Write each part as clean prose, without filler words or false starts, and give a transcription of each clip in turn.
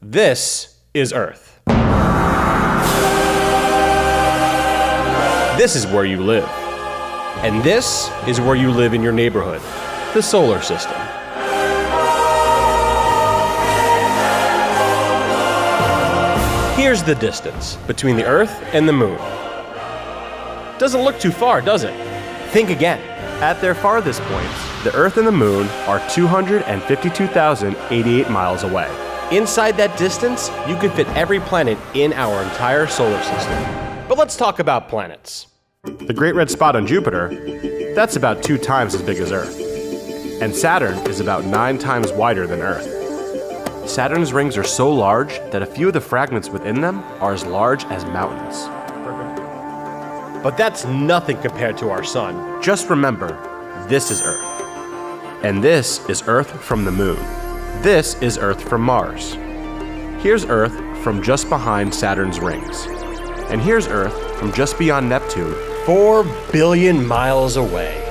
This is Earth. This is where you live. And this is where you live in your neighborhood, the solar system. Here's the distance between the Earth and the Moon. Doesn't look too far, does it? Think again. At their farthest points, the Earth and the Moon are 252,088 miles away. Inside that distance, you could fit every planet in our entire solar system. But let's talk about planets. The Great Red Spot on Jupiter, that's about 2 times as big as Earth. And Saturn is about 9 times wider than Earth. Saturn's rings are so large that a few of the fragments within them are as large as mountains. But that's nothing compared to our sun. Just remember, this is Earth. And this is Earth from the Moon. This is Earth from Mars. Here's Earth from just behind Saturn's rings. And here's Earth from just beyond Neptune, 4 billion miles away.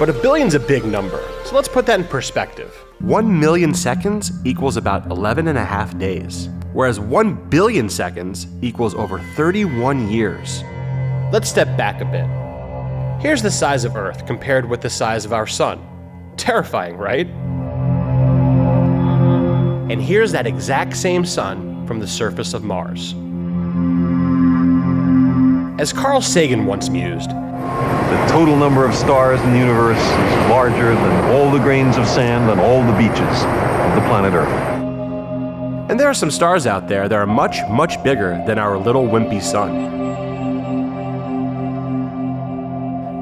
But a billion's a big number, so let's put that in perspective. 1 million seconds equals about 11.5 days, whereas 1 billion seconds equals over 31 years. Let's step back a bit. Here's the size of Earth compared with the size of our sun. Terrifying, right? And here's that exact same sun from the surface of Mars. As Carl Sagan once mused, the total number of stars in the universe is larger than all the grains of sand on all the beaches of the planet Earth. And there are some stars out there that are much, much bigger than our little wimpy sun.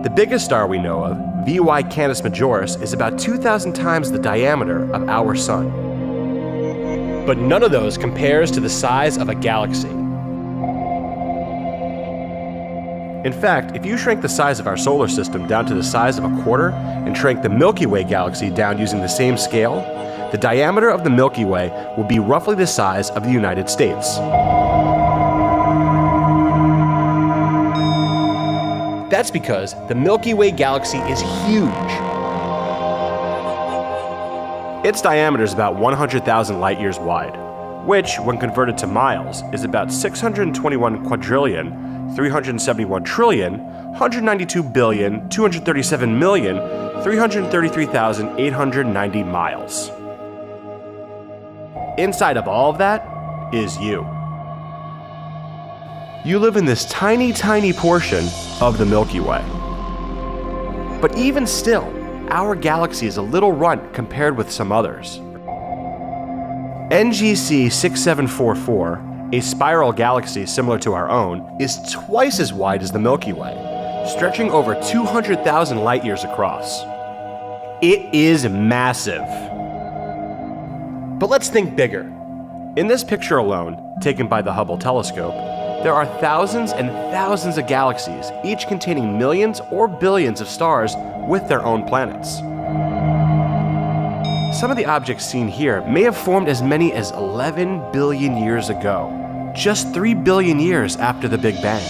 The biggest star we know of, VY Canis Majoris, is about 2,000 times the diameter of our sun. But none of those compares to the size of a galaxy. In fact, if you shrank the size of our solar system down to the size of a quarter and shrank the Milky Way galaxy down using the same scale, the diameter of the Milky Way will be roughly the size of the United States. That's because the Milky Way galaxy is huge. Its diameter is about 100,000 light years wide, which, when converted to miles, is about 621 quadrillion, 371 trillion, 192 billion, 237 million, 333,890 miles. Inside of all of that is you. You live in this tiny, tiny portion of the Milky Way. But even still, our galaxy is a little runt compared with some others. NGC 6744, a spiral galaxy similar to our own, is twice as wide as the Milky Way, stretching over 200,000 light years across. It is massive. But let's think bigger. In this picture alone, taken by the Hubble telescope, there are thousands and thousands of galaxies, each containing millions or billions of stars with their own planets. Some of the objects seen here may have formed as many as 11 billion years ago, just 3 billion years after the Big Bang.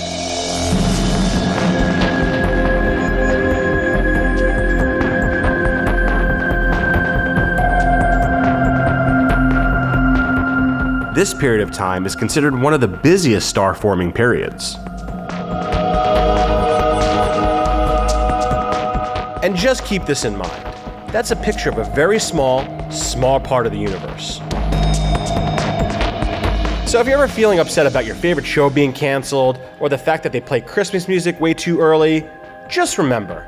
This period of time is considered one of the busiest star-forming periods. And just keep this in mind. That's a picture of a very small part of the universe. So if you're ever feeling upset about your favorite show being canceled, or the fact that they play Christmas music way too early, just remember,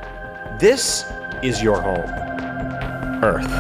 this is your home, Earth.